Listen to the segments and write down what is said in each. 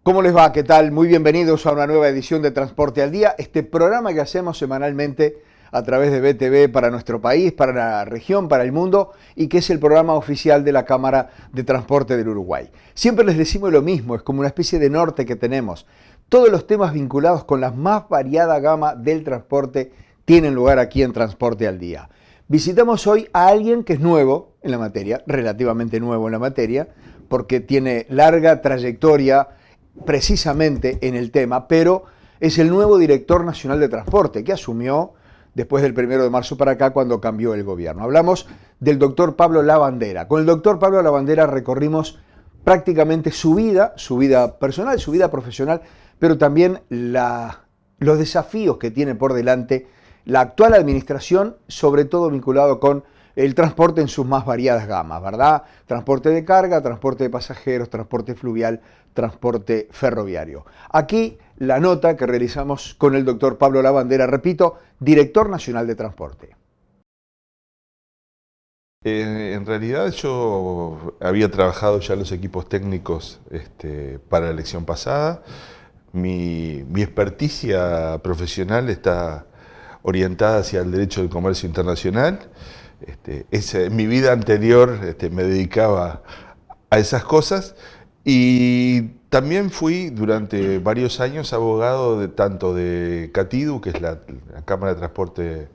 ¿Cómo les va? ¿Qué tal? Muy bienvenidos a una nueva edición de Transporte al Día, este programa que hacemos semanalmente a través de BTV para nuestro país, para la región, para el mundo, y que es el programa oficial de la Cámara de Transporte del Uruguay. Siempre les decimos lo mismo, es como una especie de norte que tenemos. Todos los temas vinculados con la más variada gama del transporte tienen lugar aquí en Transporte al Día. Visitamos hoy a alguien que es nuevo en la materia, relativamente nuevo en la materia, porque tiene larga trayectoria precisamente en el tema, pero es el nuevo director nacional de transporte que asumió después del 1 de marzo para acá cuando cambió el gobierno. Hablamos del doctor Pablo Lavandera. Con el doctor Pablo Lavandera recorrimos prácticamente su vida personal, su vida profesional, pero también los desafíos que tiene por delante la actual administración, sobre todo vinculado con el transporte en sus más variadas gamas, ¿verdad? Transporte de carga, transporte de pasajeros, transporte fluvial, transporte ferroviario. Aquí la nota que realizamos con el doctor Pablo Lavandera, repito, director nacional de transporte. En realidad yo había trabajado ya en los equipos técnicos para la elección pasada. Mi experticia profesional está orientada hacia el derecho del comercio internacional. En mi vida anterior me dedicaba a esas cosas y también fui durante varios años abogado tanto de CATIDU, que es la Cámara de Transporte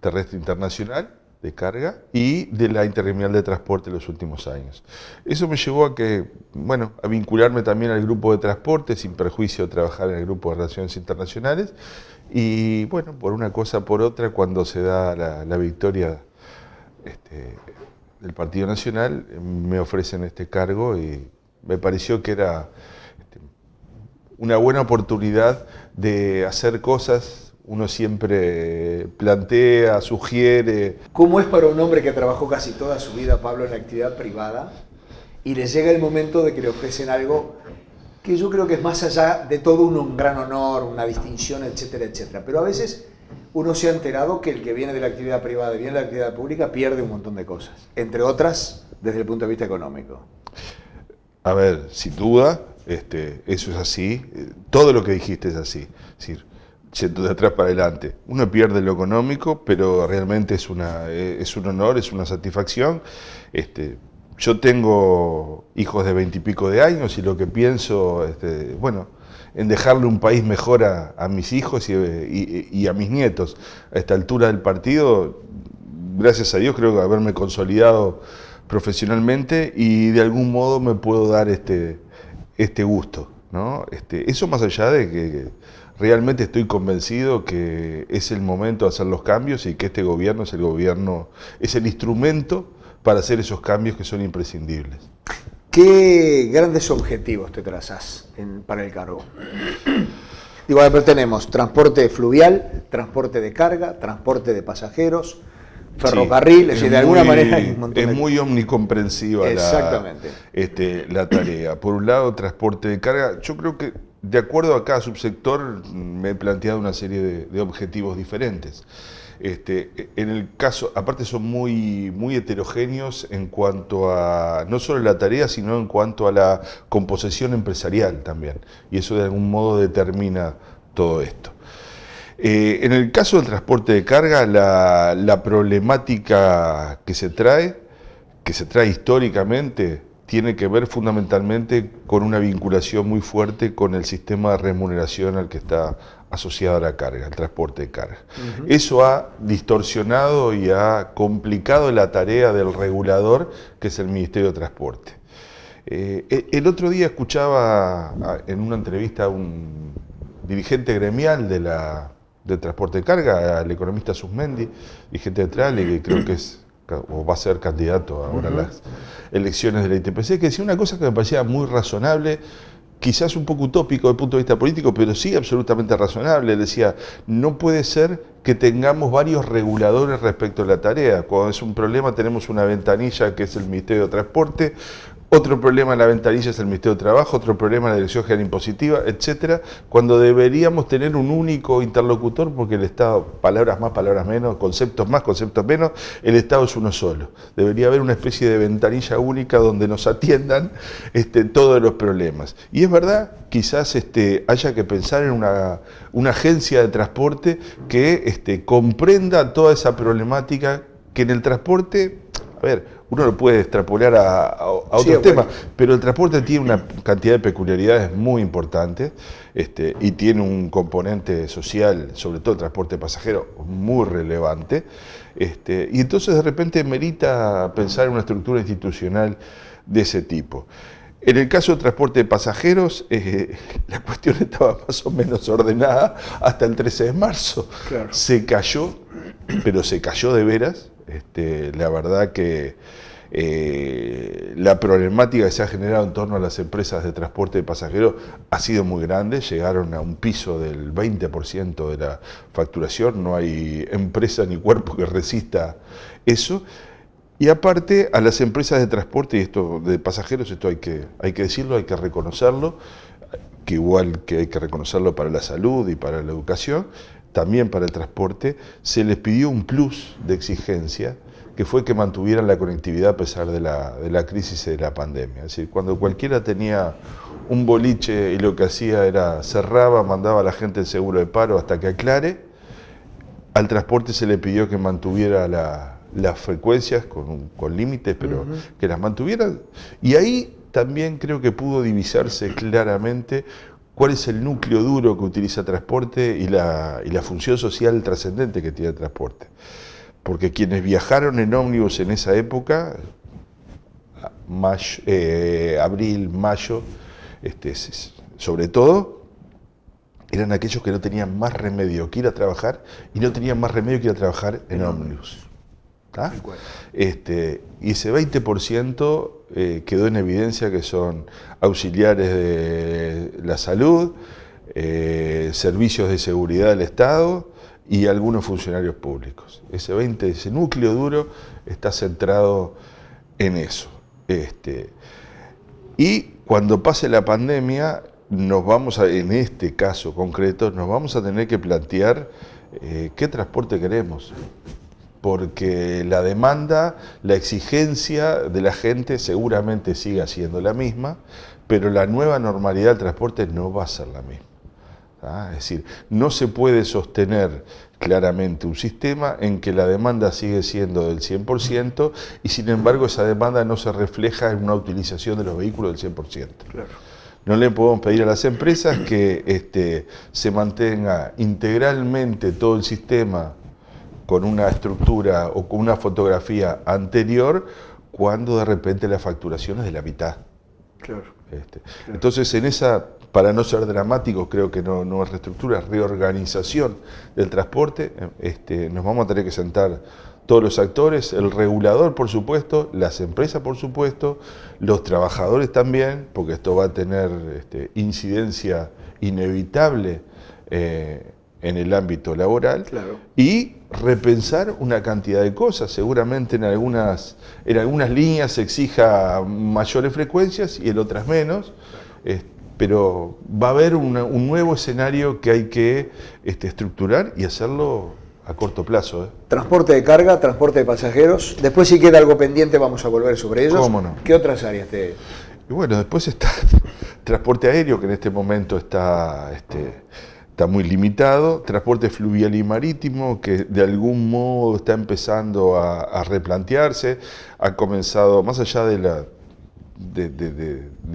Terrestre Internacional de carga, y de la Intergremial de Transporte en los últimos años. Eso me llevó a vincularme también al grupo de transporte, sin perjuicio de trabajar en el grupo de relaciones internacionales, y bueno, por una cosa por otra, cuando se da la victoria del Partido Nacional, me ofrecen este cargo y me pareció que era una buena oportunidad de hacer cosas. Uno siempre plantea, sugiere. ¿Cómo es para un hombre que trabajó casi toda su vida, Pablo, en la actividad privada, y le llega el momento de que le ofrecen algo que yo creo que es más allá de todo un gran honor, una distinción, etcétera, etcétera? Pero a veces uno se ha enterado que el que viene de la actividad privada y viene de la actividad pública pierde un montón de cosas, entre otras desde el punto de vista económico. A ver, sin duda, eso es así. Todo lo que dijiste es así. Es decir, yendo de atrás para adelante. Uno pierde lo económico, pero realmente es un honor, es una satisfacción. Yo tengo hijos de 20 y pico de años y lo que pienso, en dejarle un país mejor a mis hijos y a mis nietos. A esta altura del partido, gracias a Dios, creo que haberme consolidado profesionalmente y de algún modo me puedo dar este gusto, ¿no? Eso más allá de que realmente estoy convencido que es el momento de hacer los cambios y que este gobierno es el instrumento para hacer esos cambios que son imprescindibles. ¿Qué grandes objetivos te trazás para el cargo? Digo, tenemos transporte fluvial, transporte de carga, transporte de pasajeros, ferrocarril, es decir, de alguna manera hay un montón muy omnicomprensiva la tarea. Por un lado, transporte de carga. Yo creo que de acuerdo a cada subsector me he planteado una serie de objetivos diferentes. En el caso, aparte son muy heterogéneos en cuanto a no solo la tarea, sino en cuanto a la composición empresarial también. Y eso de algún modo determina todo esto. En el caso del transporte de carga, la problemática que se trae históricamente, tiene que ver fundamentalmente con una vinculación muy fuerte con el sistema de remuneración al que está asociado a la carga, al transporte de carga. Uh-huh. Eso ha distorsionado y ha complicado la tarea del regulador, que es el Ministerio de Transporte. El otro día escuchaba en una entrevista a un dirigente gremial de transporte de carga, al economista Susmendi, dirigente de Trale, que creo que es o va a ser candidato ahora a las elecciones de la ITPC, que decía una cosa que me parecía muy razonable, quizás un poco utópico desde el punto de vista político, pero sí absolutamente razonable. Decía, no puede ser que tengamos varios reguladores respecto a la tarea. Cuando es un problema tenemos una ventanilla que es el Ministerio de Transporte, Otro problema en la ventanilla es el Ministerio de Trabajo, otro problema la Dirección General Impositiva, etcétera, cuando deberíamos tener un único interlocutor, porque el Estado, palabras más, palabras menos, conceptos más, conceptos menos, el Estado es uno solo. Debería haber una especie de ventanilla única donde nos atiendan todos los problemas. Y es verdad, quizás haya que pensar en una agencia de transporte que comprenda toda esa problemática que en el transporte, a ver, uno lo puede extrapolar a otros temas, pero el transporte tiene una cantidad de peculiaridades muy importantes y tiene un componente social, sobre todo el transporte pasajero, muy relevante. Y entonces de repente merita pensar en una estructura institucional de ese tipo. En el caso del transporte de pasajeros, la cuestión estaba más o menos ordenada hasta el 13 de marzo. Claro. Se cayó, pero se cayó de veras. La verdad que la problemática que se ha generado en torno a las empresas de transporte de pasajeros ha sido muy grande, llegaron a un piso del 20% de la facturación, no hay empresa ni cuerpo que resista eso. Y aparte a las empresas de transporte y esto de pasajeros, esto hay que decirlo, hay que reconocerlo, que igual que hay que reconocerlo para la salud y para la educación, también para el transporte, se les pidió un plus de exigencia, que fue que mantuvieran la conectividad a pesar de la crisis y de la pandemia. Es decir, cuando cualquiera tenía un boliche y lo que hacía era cerraba, mandaba a la gente el seguro de paro hasta que aclare, al transporte se le pidió que mantuviera las frecuencias con límites, pero que las mantuvieran. Y ahí también creo que pudo divisarse claramente cuál es el núcleo duro que utiliza transporte y la función social trascendente que tiene el transporte. Porque quienes viajaron en ómnibus en esa época, abril, mayo, sobre todo, eran aquellos que no tenían más remedio que ir a trabajar y no tenían más remedio que ir a trabajar en ómnibus. Y ese 20% quedó en evidencia que son auxiliares de la salud, servicios de seguridad del Estado y algunos funcionarios públicos. Ese núcleo duro está centrado en eso. Y cuando pase la pandemia, en este caso concreto, nos vamos a tener que plantear qué transporte queremos. Porque la demanda, la exigencia de la gente seguramente siga siendo la misma, pero la nueva normalidad del transporte no va a ser la misma. Es decir, no se puede sostener claramente un sistema en que la demanda sigue siendo del 100% y sin embargo esa demanda no se refleja en una utilización de los vehículos del 100%. Claro. No le podemos pedir a las empresas que se mantenga integralmente todo el sistema con una estructura o con una fotografía anterior, cuando de repente la facturación es de la mitad. Claro. Entonces, en esa, para no ser dramático, creo que no es reestructura, es reorganización del transporte. Nos vamos a tener que sentar todos los actores, el regulador, por supuesto, las empresas, por supuesto, los trabajadores también, porque esto va a tener incidencia inevitable en el ámbito laboral, claro. Y repensar una cantidad de cosas. Seguramente en algunas líneas se exija mayores frecuencias y en otras menos, pero va a haber un nuevo escenario que hay que estructurar y hacerlo a corto plazo. Transporte de carga, transporte de pasajeros. Después, si queda algo pendiente, vamos a volver sobre ellos. ¿Cómo no? ¿Qué otras áreas te...? Y bueno, después está transporte aéreo, que en este momento está muy limitado, transporte fluvial y marítimo, que de algún modo está empezando a replantearse, ha comenzado, más allá de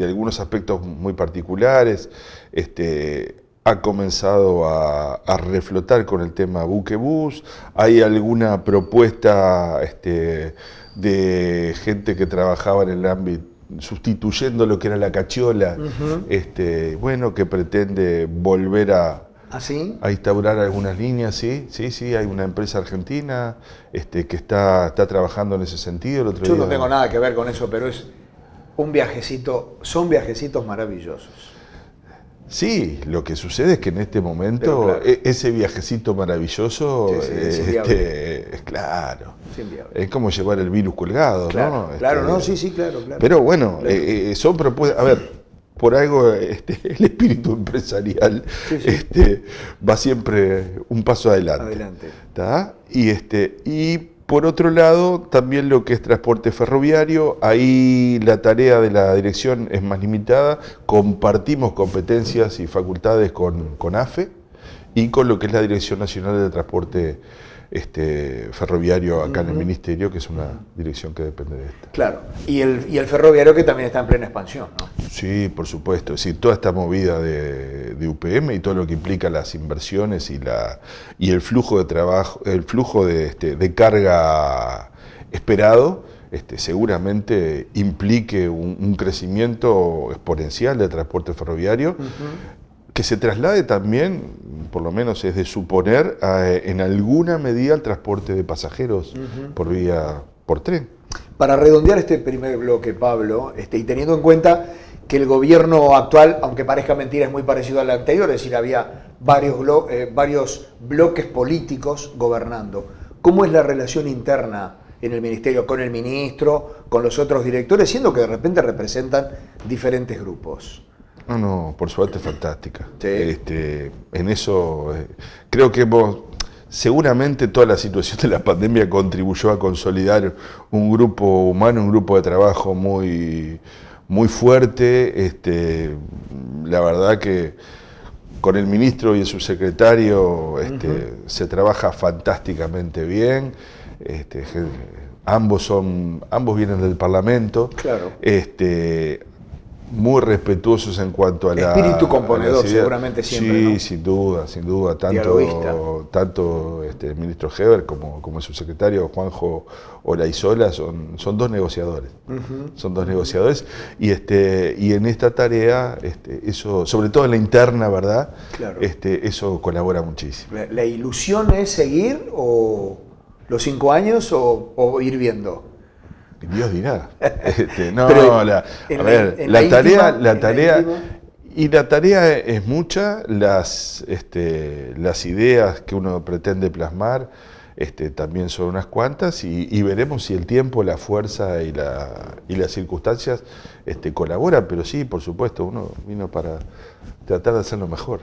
algunos aspectos muy particulares, ha comenzado a reflotar con el tema buque-bus, hay alguna propuesta de gente que trabajaba en el ámbito, sustituyendo lo que era la cachiola, que pretende volver a instaurar algunas líneas, sí, hay una empresa argentina que está trabajando en ese sentido. Yo no tengo nada que ver con eso, pero es un viajecito, son viajecitos maravillosos. Sí, lo que sucede es que en este momento Claro, ese viajecito maravilloso, sí, es inviable. es claro, inviable. es como llevar el virus colgado, Claro, ¿no? claro, no, sí, claro. Pero bueno, Claro. son propuestas, a ver, por algo el espíritu empresarial Sí. va siempre un paso adelante. Adelante. ¿Tá? Y por otro lado, también lo que es transporte ferroviario, ahí la tarea de la dirección es más limitada, compartimos competencias y facultades con AFE y con lo que es la Dirección Nacional de Transporte Ferroviario acá en el Ministerio, que es una dirección que depende de esta. Claro, y el ferroviario que también está en plena expansión, ¿no? Sí, por supuesto. Es decir, toda esta movida de UPM y todo lo que implica las inversiones y el flujo de trabajo, el flujo de carga esperado, seguramente implique un crecimiento exponencial del transporte ferroviario, que se traslade también, por lo menos es de suponer, en alguna medida al transporte de pasajeros por tren. Para redondear este primer bloque, Pablo, y teniendo en cuenta que el gobierno actual, aunque parezca mentira, es muy parecido al anterior, es decir, había varios bloques políticos gobernando. ¿Cómo es la relación interna en el ministerio con el ministro, con los otros directores, siendo que de repente representan diferentes grupos? No, por suerte fantástica. Sí. En eso creo que seguramente toda la situación de la pandemia contribuyó a consolidar un grupo humano, un grupo de trabajo muy fuerte. La verdad que con el ministro y el subsecretario se trabaja fantásticamente bien. Ambos vienen del Parlamento. Claro. Muy respetuosos en cuanto a la... Espíritu componedor, seguramente siempre, Sí, ¿no? sin duda. Tanto el ministro Heber como el subsecretario Juanjo Olaizola son dos negociadores. Son dos negociadores y en esta tarea, eso, sobre todo en la interna, ¿verdad? Claro. Eso colabora muchísimo. ¿La ilusión es seguir o los 5 años o ir viendo? Dios dirá. La tarea es mucha, las ideas que uno pretende plasmar también son unas cuantas y veremos si el tiempo, la fuerza y las circunstancias colaboran, pero sí, por supuesto, uno vino para tratar de hacerlo mejor.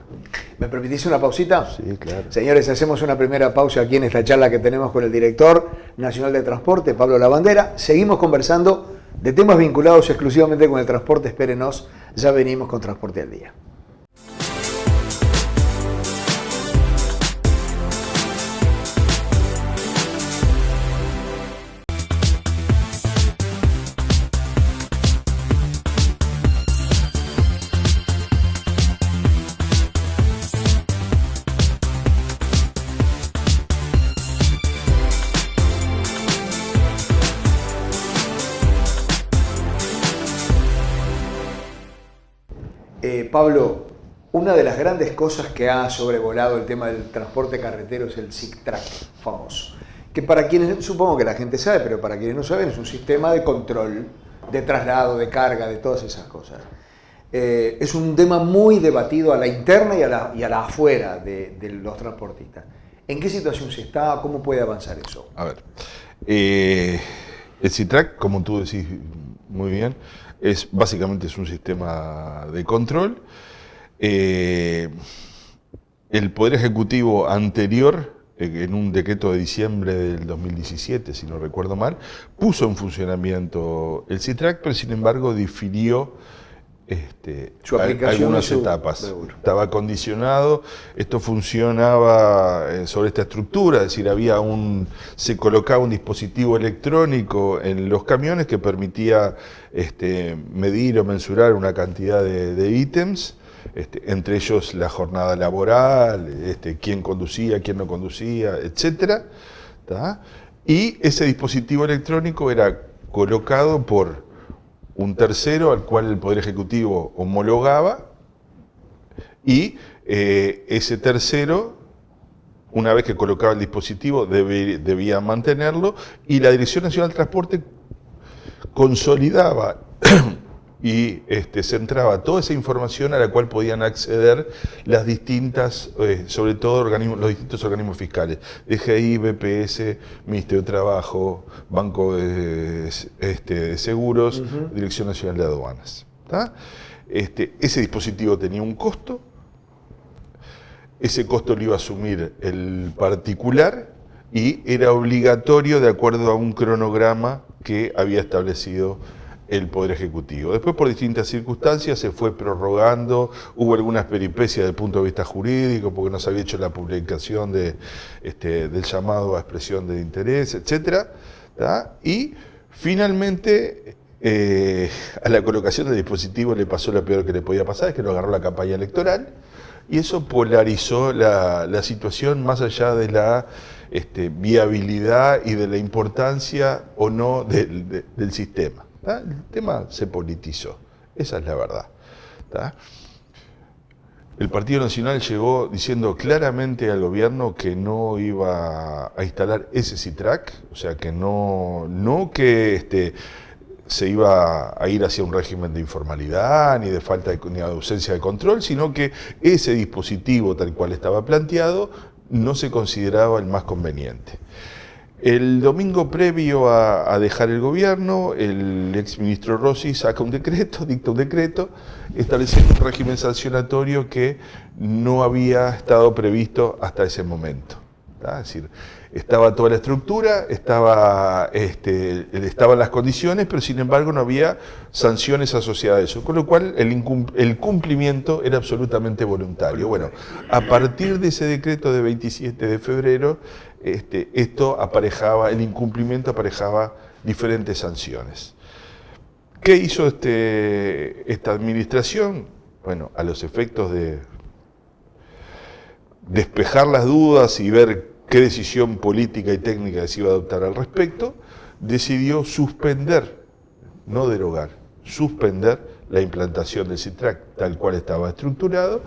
¿Me permitís una pausita? Sí, claro. Señores, hacemos una primera pausa aquí en esta charla que tenemos con el director nacional de transporte, Pablo Lavandera. Seguimos conversando de temas vinculados exclusivamente con el transporte. Espérenos, ya venimos con Transporte al Día. Pablo, una de las grandes cosas que ha sobrevolado el tema del transporte carretero es el SICTRAC famoso, que para quienes, supongo que la gente sabe, pero para quienes no saben, es un sistema de control, de traslado, de carga, de todas esas cosas. Es un tema muy debatido a la interna y a la afuera de los transportistas. ¿En qué situación se está? ¿Cómo puede avanzar eso? A ver, el SITRAC, como tú decís muy bien, básicamente es un sistema de control. El Poder Ejecutivo anterior, en un decreto de diciembre del 2017, si no recuerdo mal, puso en funcionamiento el SITRAC, pero sin embargo difirió su aplicación algunas etapas. Seguro. Estaba condicionado, esto funcionaba sobre esta estructura, es decir, se colocaba un dispositivo electrónico en los camiones que permitía medir o mensurar una cantidad de ítems, entre ellos la jornada laboral, quién conducía, quién no conducía, etc. Y ese dispositivo electrónico era colocado por un tercero al cual el Poder Ejecutivo homologaba y ese tercero, una vez que colocaba el dispositivo, debía mantenerlo y la Dirección Nacional del Transporte consolidaba y centraba toda esa información a la cual podían acceder las distintas, sobre todo los distintos organismos fiscales, DGI, BPS, Ministerio de Trabajo, Banco de Seguros, Dirección Nacional de Aduanas. ¿Tá? Ese dispositivo tenía un costo, ese costo lo iba a asumir el particular y era obligatorio de acuerdo a un cronograma que había establecido el Poder Ejecutivo. Después, por distintas circunstancias, se fue prorrogando, hubo algunas peripecias desde el punto de vista jurídico, porque no se había hecho la publicación del llamado a expresión de interés, etc. Y finalmente, a la colocación del dispositivo le pasó lo peor que le podía pasar, es que lo agarró la campaña electoral, y eso polarizó la situación más allá de la viabilidad y de la importancia o no del sistema. ¿Tá? El tema se politizó, esa es la verdad. ¿Tá? El Partido Nacional llegó diciendo claramente al gobierno que no iba a instalar ese CITRAC, o sea que no que se iba a ir hacia un régimen de informalidad, ni de falta ni de ausencia de control, sino que ese dispositivo tal cual estaba planteado no se consideraba el más conveniente. El domingo previo a dejar el gobierno, el exministro Rossi dicta un decreto, estableciendo un régimen sancionatorio que no había estado previsto hasta ese momento. ¿Tá? Es decir, estaba toda la estructura, estaban las condiciones, pero sin embargo no había sanciones asociadas a eso, con lo cual el cumplimiento era absolutamente voluntario. Bueno, a partir de ese decreto de 27 de febrero, el incumplimiento aparejaba diferentes sanciones. ¿Qué hizo esta administración? Bueno, a los efectos de despejar las dudas y ver qué decisión política y técnica se iba a adoptar al respecto, decidió suspender, no derogar, suspender la implantación del CITRAC tal cual estaba estructurado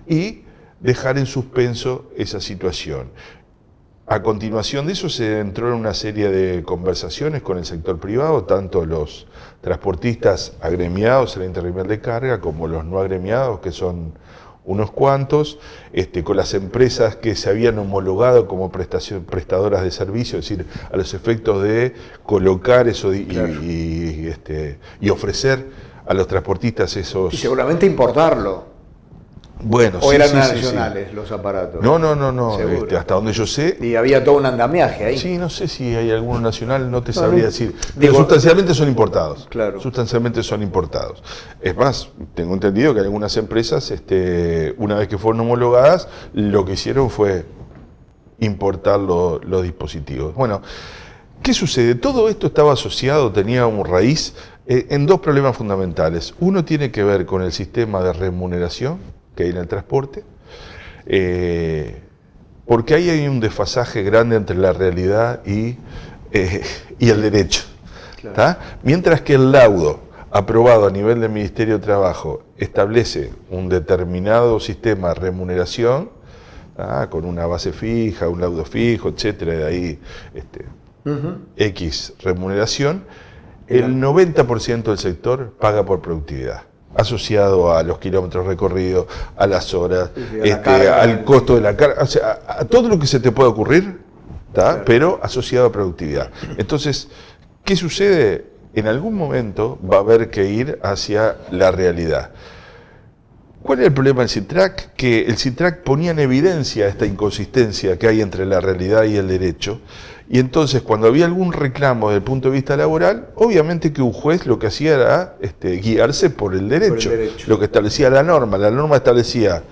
y dejar en suspenso esa situación. A continuación de eso se entró en una serie de conversaciones con el sector privado, tanto los transportistas agremiados en la intergremial de carga como los no agremiados, que son unos cuantos, con las empresas que se habían homologado como prestadoras de servicio, es decir, a los efectos de colocar eso y ofrecer a los transportistas esos... Y seguramente importarlo. Bueno, ¿O eran nacionales los aparatos? No, hasta donde yo sé... Y había todo un andamiaje ahí. Sí, no sé si hay alguno nacional, no te sabría decir. Pero sustancialmente son importados. Claro. Sustancialmente son importados. Es más, tengo entendido que algunas empresas, una vez que fueron homologadas, lo que hicieron fue importar los dispositivos. Bueno, ¿qué sucede? Todo esto estaba asociado, tenía una raíz en dos problemas fundamentales. Uno tiene que ver con el sistema de remuneración que hay en el transporte, porque ahí hay un desfasaje grande entre la realidad y el derecho. Claro. Mientras que el laudo aprobado a nivel del Ministerio de Trabajo establece un determinado sistema de remuneración, con una base fija, un laudo fijo, etcétera, de ahí X remuneración, el 90% del sector paga por productividad, asociado a los kilómetros recorridos, a las horas, al costo de la carga, o sea, a todo lo que se te pueda ocurrir, claro, pero asociado a productividad. Entonces, ¿qué sucede? En algún momento va a haber que ir hacia la realidad. ¿Cuál es el problema del CITRAC? Que el CITRAC ponía en evidencia esta inconsistencia que hay entre la realidad y el derecho, y entonces cuando había algún reclamo desde el punto de vista laboral, obviamente que un juez lo que hacía era guiarse por el derecho, lo que establecía la norma. La norma establecía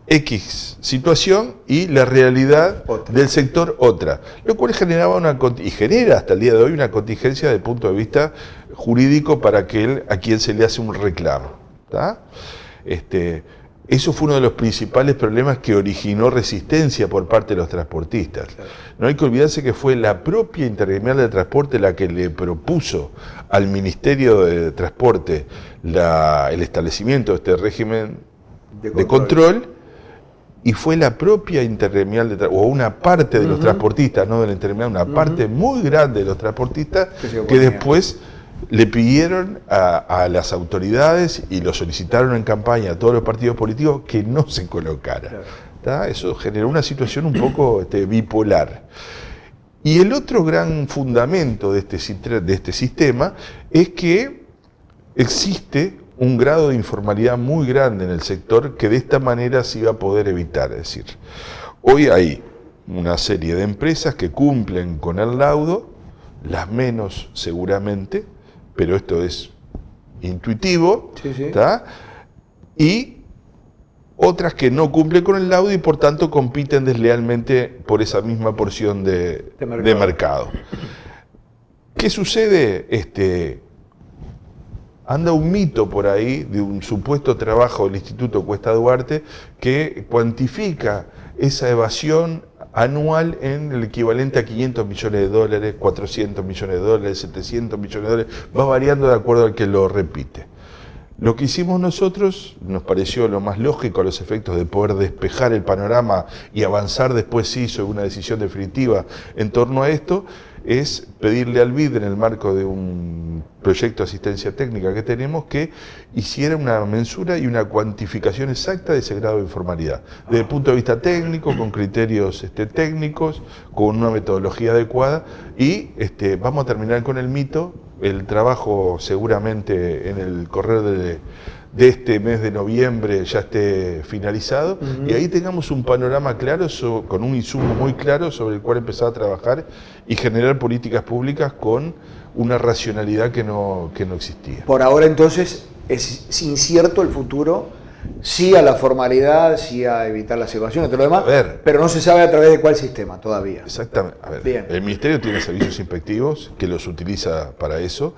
X situación y la realidad del sector otra, lo cual generaba y genera hasta el día de hoy una contingencia desde el punto de vista jurídico para aquel a quien se le hace un reclamo. ¿Tá? Eso fue uno de los principales problemas que originó resistencia por parte de los transportistas. Claro. No hay que olvidarse que fue la propia Intergremial de Transporte la que le propuso al Ministerio de Transporte el establecimiento de este régimen de control, y fue la propia Intergremial o una parte de los transportistas, no de la Intergremial, una parte muy grande de los transportistas que después le pidieron a las autoridades y lo solicitaron en campaña a todos los partidos políticos que no se colocara. Claro. Eso generó una situación un poco bipolar. Y el otro gran fundamento de este sistema es que existe un grado de informalidad muy grande en el sector que de esta manera se iba a poder evitar. Es decir, hoy hay una serie de empresas que cumplen con el laudo, las menos seguramente, pero esto es intuitivo, sí. Y otras que no cumplen con el laudo y por tanto compiten deslealmente por esa misma porción de mercado. ¿Qué sucede? Anda un mito por ahí de un supuesto trabajo del Instituto Cuesta Duarte que cuantifica esa evasión anual en el equivalente a 500 millones de dólares, 400 millones de dólares, 700 millones de dólares, va variando de acuerdo al que lo repite. Lo que hicimos nosotros nos pareció lo más lógico a los efectos de poder despejar el panorama y avanzar después sí sobre una decisión definitiva en torno a esto, es pedirle al BID en el marco de un proyecto de asistencia técnica que tenemos que hiciera una mensura y una cuantificación exacta de ese grado de informalidad. Desde el punto de vista técnico, con criterios técnicos, con una metodología adecuada y vamos a terminar con el mito. El trabajo seguramente en el correr de este mes de noviembre ya esté finalizado y ahí tengamos un panorama claro, con un insumo muy claro sobre el cual empezar a trabajar y generar políticas públicas con una racionalidad que no existía. Por ahora entonces es incierto el futuro, sí a la formalidad, sí a evitar las evasiones, todo lo demás, pero no se sabe a través de cuál sistema todavía. Exactamente. A ver, bien. El Ministerio tiene servicios inspectivos que los utiliza para eso,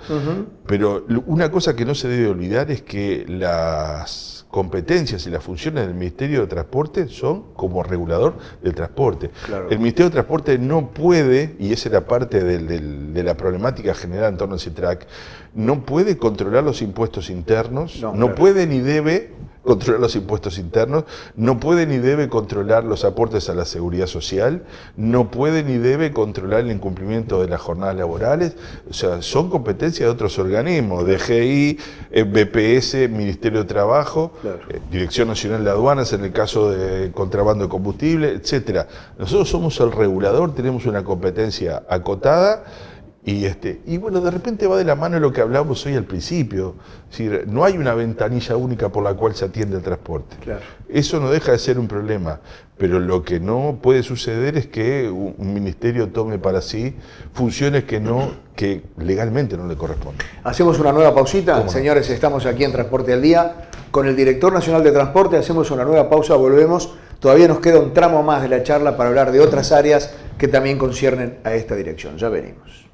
pero una cosa que no se debe olvidar es que las competencias y las funciones del Ministerio de Transporte son como regulador del transporte. Claro. El Ministerio de Transporte no puede, y esa era parte de la problemática general en torno al CITRAC, no puede controlar los impuestos internos, no puede ni debe controlar los impuestos internos, no puede ni debe controlar los aportes a la seguridad social, no puede ni debe controlar el incumplimiento de las jornadas laborales, o sea, son competencias de otros organismos, DGI, BPS, Ministerio de Trabajo, claro. Dirección Nacional de Aduanas en el caso de contrabando de combustible, etcétera. Nosotros somos el regulador, tenemos una competencia acotada. Y bueno, de repente va de la mano de lo que hablábamos hoy al principio. Es decir, no hay una ventanilla única por la cual se atiende el transporte. Claro. Eso no deja de ser un problema, pero lo que no puede suceder es que un ministerio tome para sí funciones que legalmente no le corresponden. Hacemos una nueva pausita. Señores, estamos aquí en Transporte al Día con el Director Nacional de Transporte. Hacemos una nueva pausa, volvemos. Todavía nos queda un tramo más de la charla para hablar de otras áreas que también conciernen a esta dirección. Ya venimos.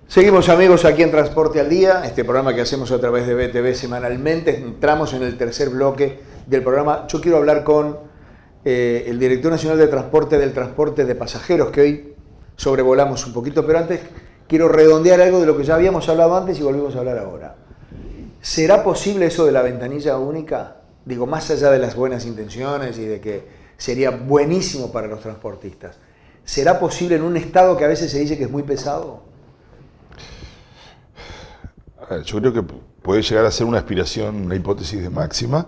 Seguimos amigos aquí en Transporte al Día, este programa que hacemos a través de BTV semanalmente. Entramos en el tercer bloque del programa. Yo quiero hablar con el Director Nacional de Transporte del Transporte de Pasajeros, que hoy sobrevolamos un poquito, pero antes quiero redondear algo de lo que ya habíamos hablado antes y volvemos a hablar ahora. ¿Será posible eso de la ventanilla única? Digo, más allá de las buenas intenciones y de que sería buenísimo para los transportistas. ¿Será posible en un estado que a veces se dice que es muy pesado? Yo creo que puede llegar a ser una aspiración, una hipótesis de máxima,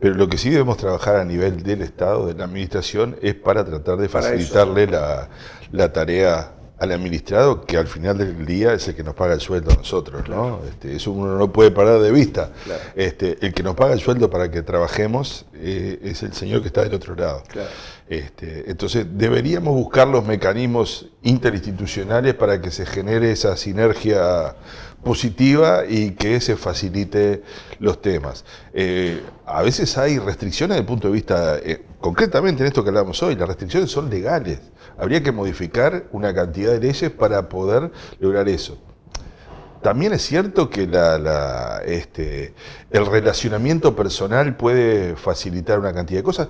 pero lo que sí debemos trabajar a nivel del Estado, de la Administración, es para tratar de facilitarle la tarea al administrado, que al final del día es el que nos paga el sueldo a nosotros, claro. ¿No? Eso uno no puede parar de vista. Claro. El que nos paga el sueldo para que trabajemos es el señor que está del otro lado. Claro. Entonces deberíamos buscar los mecanismos interinstitucionales para que se genere esa sinergia positiva y que se facilite los temas. A veces hay restricciones desde el punto de vista, concretamente en esto que hablamos hoy, las restricciones son legales. Habría que modificar una cantidad de leyes para poder lograr eso. también es cierto que el relacionamiento personal puede facilitar una cantidad de cosas.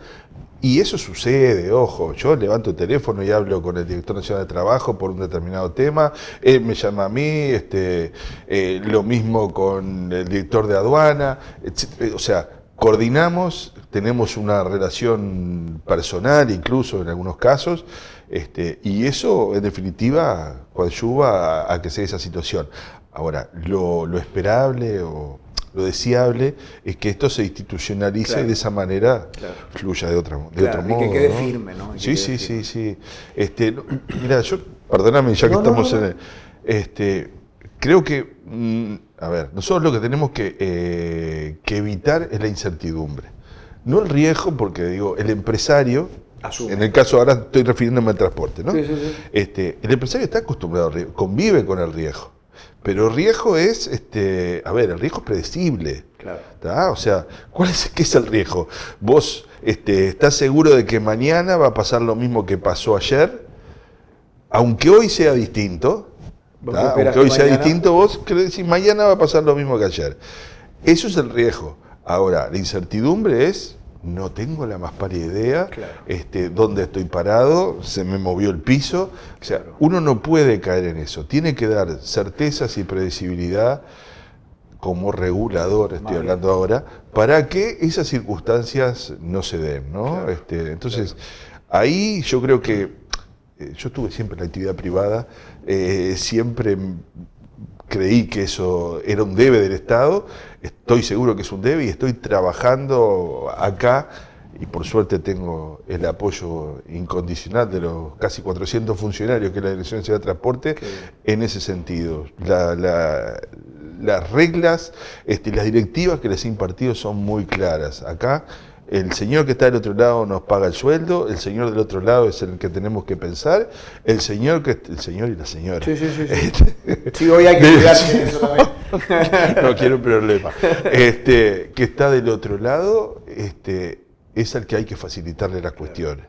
Y eso sucede, ojo, yo levanto el teléfono y hablo con el director nacional de trabajo por un determinado tema, él me llama a mí, lo mismo con el director de aduana, o sea, coordinamos, tenemos una relación personal incluso en algunos casos, y eso en definitiva coadyuva a que se dé esa situación. Ahora, lo esperable o lo deseable es que esto se institucionalice, claro, y de esa manera, claro, fluya de otro modo. Y que quede firme, ¿no? Sí. Mira, perdóname, ya que estamos en el... creo que, a ver, nosotros lo que tenemos que evitar es la incertidumbre. No el riesgo, porque digo, el empresario, asume. En el caso ahora estoy refiriéndome al transporte, ¿no? Sí. El empresario está acostumbrado al riesgo, convive con el riesgo. Pero el riesgo es, el riesgo es predecible. Claro. O sea, ¿qué es el riesgo? Vos estás seguro de que mañana va a pasar lo mismo que pasó ayer, aunque hoy sea distinto. Aunque hoy sea distinto, vos decís mañana va a pasar lo mismo que ayer. Eso es el riesgo. Ahora, la incertidumbre es, no tengo la más pálida idea, claro, dónde estoy parado, se me movió el piso. O sea, uno no puede caer en eso. Tiene que dar certezas y predecibilidad como regulador, estoy hablando ahora, para que esas circunstancias no se den, ¿no? Claro. Entonces, ahí yo creo que yo estuve siempre en la actividad privada, siempre creí que eso era un debe del Estado, estoy seguro que es un debe y estoy trabajando acá y por suerte tengo el apoyo incondicional de los casi 400 funcionarios que es la Dirección Nacional de Transporte, en ese sentido. Las reglas, las directivas que les he impartido son muy claras. Acá el señor que está del otro lado nos paga el sueldo, el señor del otro lado es el que tenemos que pensar, el señor y la señora. Sí. Sí, hoy hay que cuidarse de eso también. No quiero un problema. Que está del otro lado, es al que hay que facilitarle las cuestiones.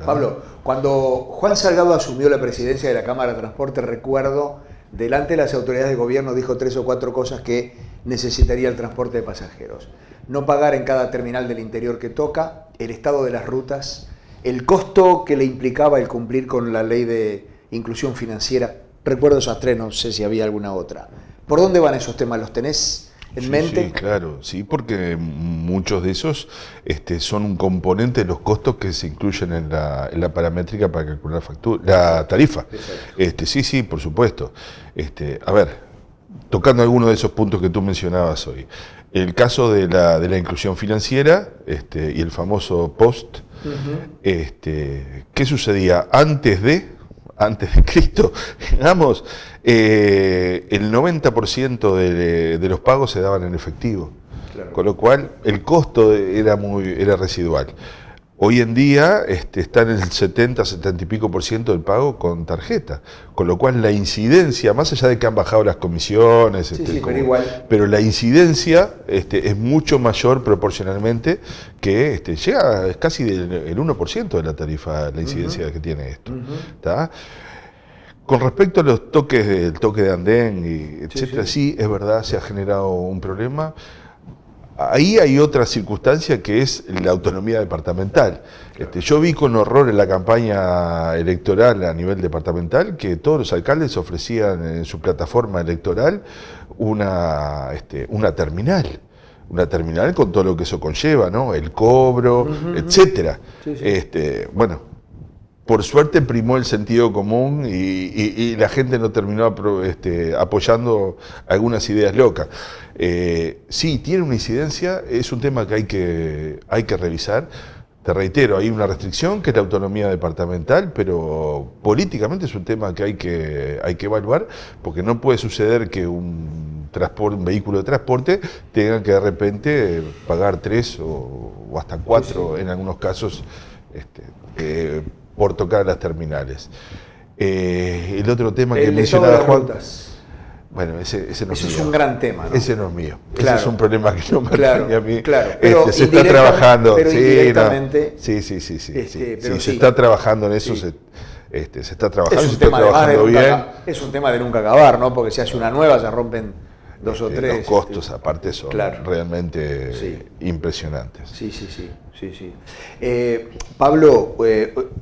Pablo, cuando Juan Salgado asumió la presidencia de la Cámara de Transporte, recuerdo, delante de las autoridades de gobierno dijo 3 o 4 cosas que necesitaría el transporte de pasajeros. No pagar en cada terminal del interior que toca, el estado de las rutas, el costo que le implicaba el cumplir con la ley de inclusión financiera. Recuerdo esas 3, no sé si había alguna otra. ¿Por dónde van esos temas? ¿Los tenés en mente? Sí, claro, sí, porque muchos de esos son un componente de los costos que se incluyen en la paramétrica para calcular la tarifa. Sí, por supuesto. A ver, tocando algunos de esos puntos que tú mencionabas hoy. El caso de la inclusión financiera y el famoso POST, ¿qué sucedía antes de Cristo? Digamos, el 90% de los pagos se daban en efectivo, claro, con lo cual el costo era residual. Hoy en día está en el 70 y pico % del pago con tarjeta, con lo cual la incidencia, más allá de que han bajado las comisiones, pero la incidencia es mucho mayor proporcionalmente, que llega casi el 1% de la tarifa, la incidencia que tiene esto. ¿Tá? Con respecto a los toques, el toque de andén, etcétera, sí, es verdad, se ha generado un problema. Ahí hay otra circunstancia que es la autonomía departamental. Yo vi con horror en la campaña electoral a nivel departamental que todos los alcaldes ofrecían en su plataforma electoral una terminal. Una terminal con todo lo que eso conlleva, ¿no? El cobro, etcétera. Bueno, por suerte primó el sentido común y la gente no terminó apoyando algunas ideas locas. Sí, tiene una incidencia, es un tema que hay que revisar. Te reitero, hay una restricción que es la autonomía departamental, pero políticamente es un tema que hay que evaluar, porque no puede suceder que un vehículo de transporte tenga que de repente pagar 3 o hasta 4 en algunos casos por tocar las terminales. El otro tema que mencionaba Juan... Bueno, ese no es mío. Es un gran tema, ¿no? Ese no es mío. Claro. Ese es un problema que no me atañe a mí. Claro, pero se está trabajando. Pero indirectamente... Sí. Se está trabajando en eso. se está trabajando, Es se un está tema trabajando bien. es un tema de nunca acabar, ¿no? Porque si hace una nueva se rompen dos o tres. Los costos aparte son claro. realmente Sí. impresionantes. Sí. Pablo,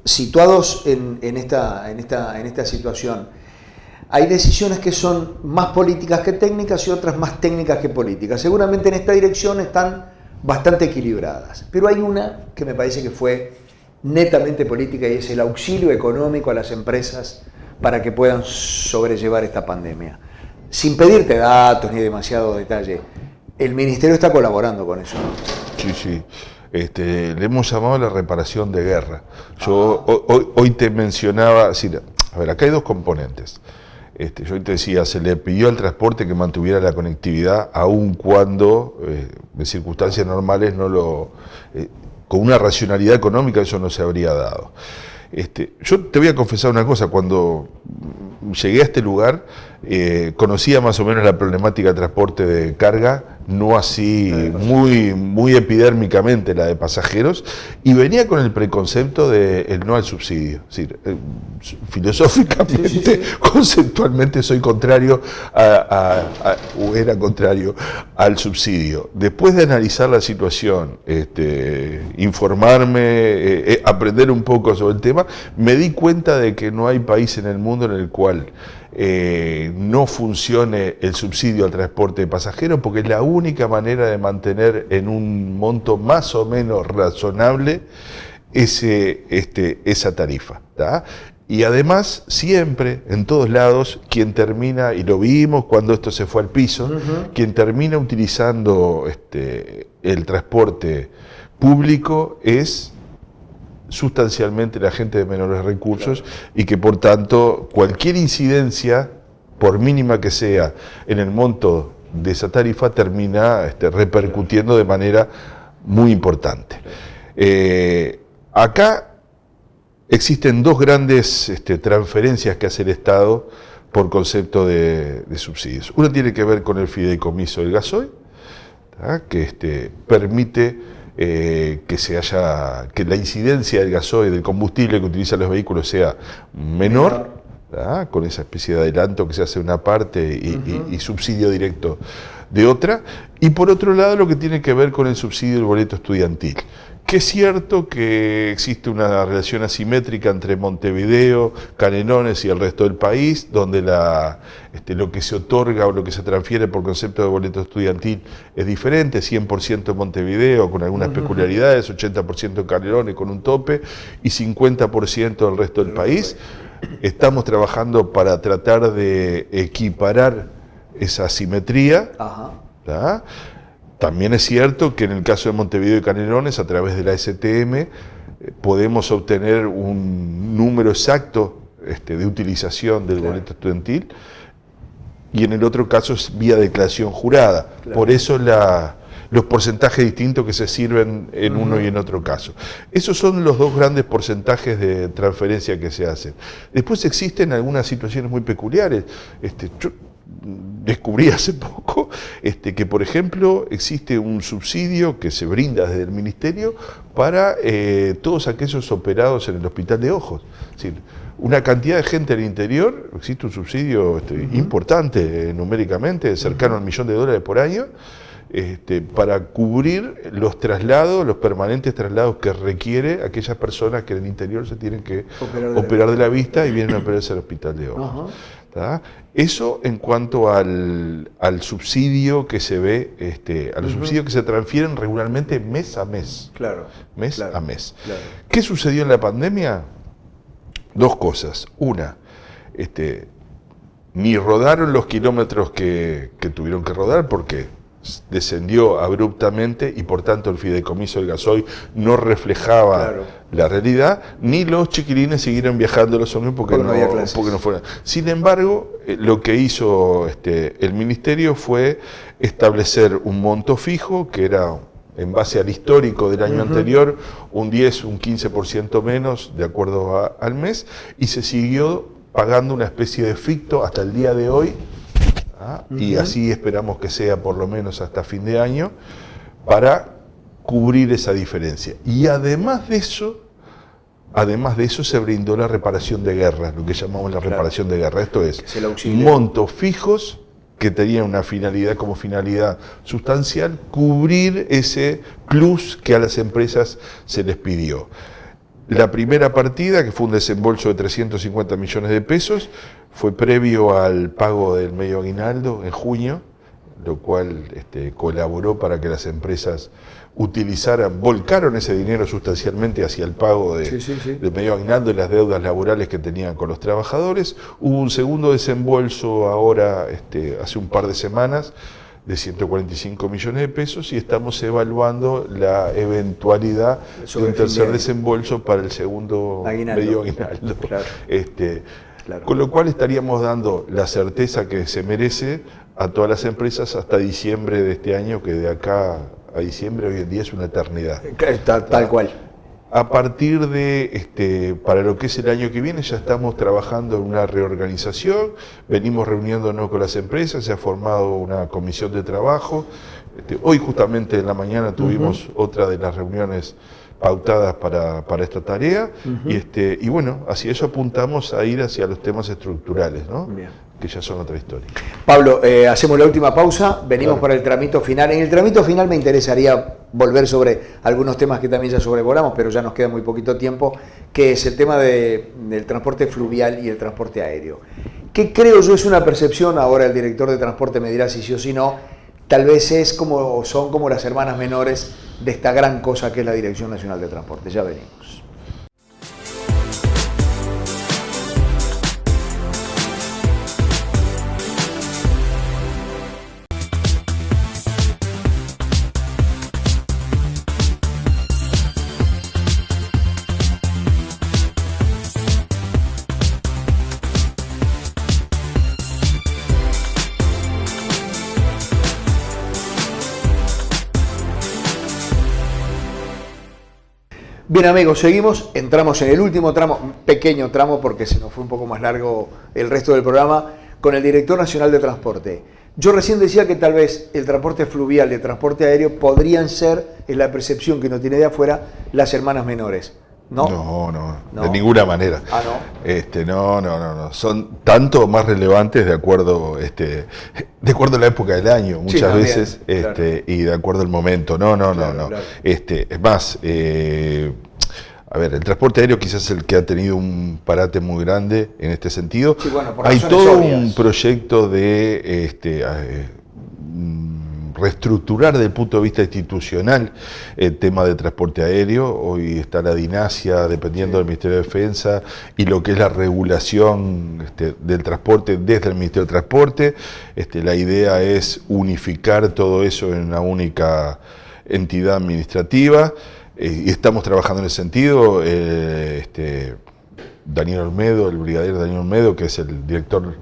situados en esta situación, hay decisiones que son más políticas que técnicas y otras más técnicas que políticas. Seguramente en esta dirección están bastante equilibradas, pero hay una que me parece que fue netamente política y es el auxilio económico a las empresas para que puedan sobrellevar esta pandemia. Sin pedirte datos ni demasiado detalle, el Ministerio está colaborando con eso, ¿no? Sí. Le hemos llamado la reparación de guerra. Yo hoy te mencionaba, a ver, acá hay dos componentes. Yo te decía, se le pidió al transporte que mantuviera la conectividad, aun cuando en circunstancias normales con una racionalidad económica eso no se habría dado. Yo te voy a confesar una cosa, cuando llegué a este lugar conocía más o menos la problemática de transporte de carga, no así muy epidérmicamente la de pasajeros, y venía con el preconcepto de no al subsidio. Es decir, filosóficamente, conceptualmente soy contrario o era contrario al subsidio. Después de analizar la situación, informarme, aprender un poco sobre el tema, me di cuenta de que no hay país en el mundo en el cual no funcione el subsidio al transporte de pasajeros, porque es la única manera de mantener en un monto más o menos razonable esa tarifa, ¿tá? Y además, siempre, en todos lados, quien termina, y lo vimos cuando esto se fue al piso, quien termina utilizando el transporte público es sustancialmente la gente de menores recursos, y que por tanto cualquier incidencia, por mínima que sea, en el monto de esa tarifa termina repercutiendo de manera muy importante. Acá existen dos grandes transferencias que hace el Estado por concepto de subsidios. Una tiene que ver con el fideicomiso del gasoil, que permite que la incidencia del gasoil, del combustible que utilizan los vehículos sea menor, con esa especie de adelanto que se hace de una parte y subsidio directo de otra. Y por otro lado, lo que tiene que ver con el subsidio del boleto estudiantil, que es cierto que existe una relación asimétrica entre Montevideo, Canelones y el resto del país, donde lo que se otorga o lo que se transfiere por concepto de boleto estudiantil es diferente, 100% en Montevideo con algunas peculiaridades, 80% en Canelones con un tope y 50% del resto del país. Estamos trabajando para tratar de equiparar esa asimetría. ¿Tá? También es cierto que en el caso de Montevideo y Canelones, a través de la STM, podemos obtener un número exacto de utilización del boleto estudiantil, y en el otro caso es vía declaración jurada. Por eso los porcentajes distintos que se sirven en uno y en otro caso. Esos son los dos grandes porcentajes de transferencia que se hacen. Después existen algunas situaciones muy peculiares. Yo descubrí hace poco que, por ejemplo, existe un subsidio que se brinda desde el Ministerio para todos aquellos operados en el Hospital de Ojos. Es decir, una cantidad de gente al interior, existe un subsidio importante numéricamente, cercano al $1.000.000 por año, para cubrir los traslados, los permanentes traslados que requiere aquellas personas que en el interior se tienen que operar de la vista y vienen a operarse al Hospital de Ojos. Eso en cuanto al subsidio que se ve, a los subsidios que se transfieren regularmente mes a mes. Mes a mes. ¿Qué sucedió en la pandemia? Dos cosas. Una, ni rodaron los kilómetros que tuvieron que rodar porque descendió abruptamente y por tanto el fideicomiso del gasoil no reflejaba la realidad, ni los chiquilines siguieron viajando los ómnibus porque no había clases. Porque no fueron. Sin embargo, lo que hizo el Ministerio fue establecer un monto fijo que era en base al histórico del año anterior, un 10, un 15% menos de acuerdo al mes, y se siguió pagando una especie de ficto hasta el día de hoy, y así esperamos que sea por lo menos hasta fin de año, para cubrir esa diferencia. Y además de eso, además de eso se brindó la reparación de guerra, lo que llamamos la reparación de guerra. Esto es auxilio. Montos fijos que tenían una finalidad, como finalidad sustancial, cubrir ese plus que a las empresas se les pidió. La primera partida, que fue un desembolso de 350 millones de pesos, fue previo al pago del medio aguinaldo en junio, lo cual colaboró para que las empresas volcaron ese dinero sustancialmente hacia el pago del medio aguinaldo y las deudas laborales que tenían con los trabajadores. Hubo un segundo desembolso ahora, hace un par de semanas, de 145 millones de pesos, y estamos evaluando la eventualidad de un tercer desembolso para el segundo medio aguinaldo. Claro. Claro. Con lo cual estaríamos dando la certeza que se merece a todas las empresas hasta diciembre de este año, que de acá a diciembre hoy en día es una eternidad. Tal cual. A partir de, para lo que es el año que viene, ya estamos trabajando en una reorganización, venimos reuniéndonos con las empresas, se ha formado una comisión de trabajo. Hoy justamente en la mañana tuvimos otra de las reuniones pautadas para esta tarea, y bueno, hacia eso apuntamos a ir hacia los temas estructurales, ¿no? Bien. Que ya son otra historia. Pablo, hacemos la última pausa, venimos para el tramito final. En el tramito final me interesaría volver sobre algunos temas que también ya sobrevolamos, pero ya nos queda muy poquito tiempo, que es el tema del transporte fluvial y el transporte aéreo. Que creo yo es una percepción, ahora el director de transporte me dirá si sí o si no, tal vez son como las hermanas menores de esta gran cosa que es la Dirección Nacional de Transporte. Ya venimos. Bien amigos, seguimos, entramos en el último tramo, un pequeño tramo porque se nos fue un poco más largo el resto del programa, con el director nacional de transporte. Yo recién decía que tal vez el transporte fluvial y el transporte aéreo podrían ser, en la percepción que uno tiene de afuera, las hermanas menores. ¿No? No, de ninguna manera. No. Son tanto más relevantes de acuerdo a la época del año, muchas también, veces, claro. Y de acuerdo al momento. No. Claro. Es más, a ver, el transporte aéreo quizás es el que ha tenido un parate muy grande en este sentido. Sí, bueno, hay todo un proyecto de reestructurar desde el punto de vista institucional el tema de transporte aéreo. Hoy está la DINASIA dependiendo del Ministerio de Defensa y lo que es la regulación del transporte desde el Ministerio de Transporte. La idea es unificar todo eso en una única entidad administrativa, y estamos trabajando en ese sentido. Daniel Olmedo, el brigadier Daniel Olmedo, que es el director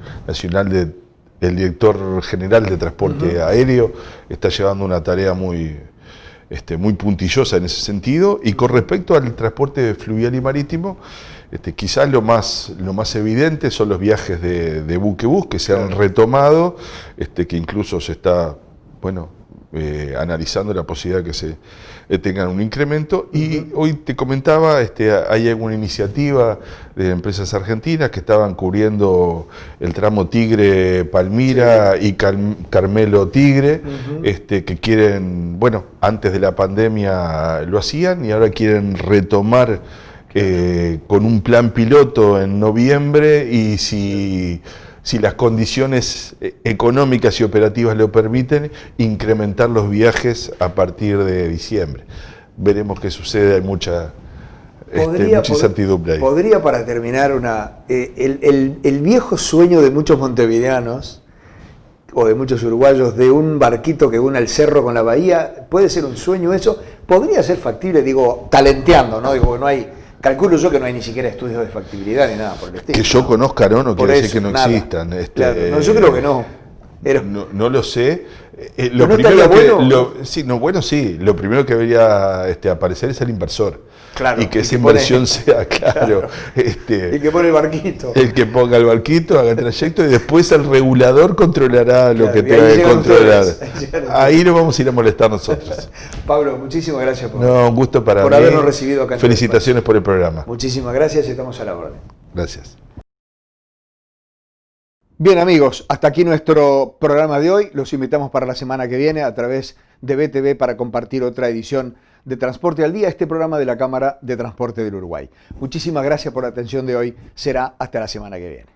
general de transporte aéreo, está llevando una tarea muy puntillosa en ese sentido. Y con respecto al transporte fluvial y marítimo, quizás lo más evidente son los viajes de buque-bus que se han retomado, que incluso se está, analizando la posibilidad de que se tengan un incremento. Y hoy te comentaba, hay alguna iniciativa de empresas argentinas que estaban cubriendo el tramo Tigre-Palmira y Carmelo-Tigre, que quieren, antes de la pandemia lo hacían y ahora quieren retomar con un plan piloto en noviembre, y si las condiciones económicas y operativas lo permiten, incrementar los viajes a partir de diciembre. Veremos qué sucede, hay mucha incertidumbre ahí. Podría, para terminar, el viejo sueño de muchos montevideanos o de muchos uruguayos de un barquito que une el cerro con la bahía, puede ser un sueño eso, podría ser factible, talenteando, ¿no? No hay... Calculo yo que no hay ni siquiera estudios de factibilidad ni nada por el estilo. Que yo conozca, no quiere decir que no existan. Claro, yo creo que no. No lo sé. ¿No estaría bueno? Sí. Lo primero que debería aparecer es el inversor. Claro, y que esa inversión sea, claro. Y que pone el barquito. El que ponga el barquito, haga el trayecto y después el regulador controlará lo que tenga que controlar. Ahí no vamos a ir a molestar nosotros. Pablo, muchísimas gracias un gusto para por mí. Habernos recibido acá. Felicitaciones por el programa. Muchísimas gracias y estamos a la orden. Gracias. Bien amigos, hasta aquí nuestro programa de hoy. Los invitamos para la semana que viene a través de BTV para compartir otra edición de Transporte al Día, este programa de la Cámara de Transporte del Uruguay. Muchísimas gracias por la atención de hoy. Será hasta la semana que viene.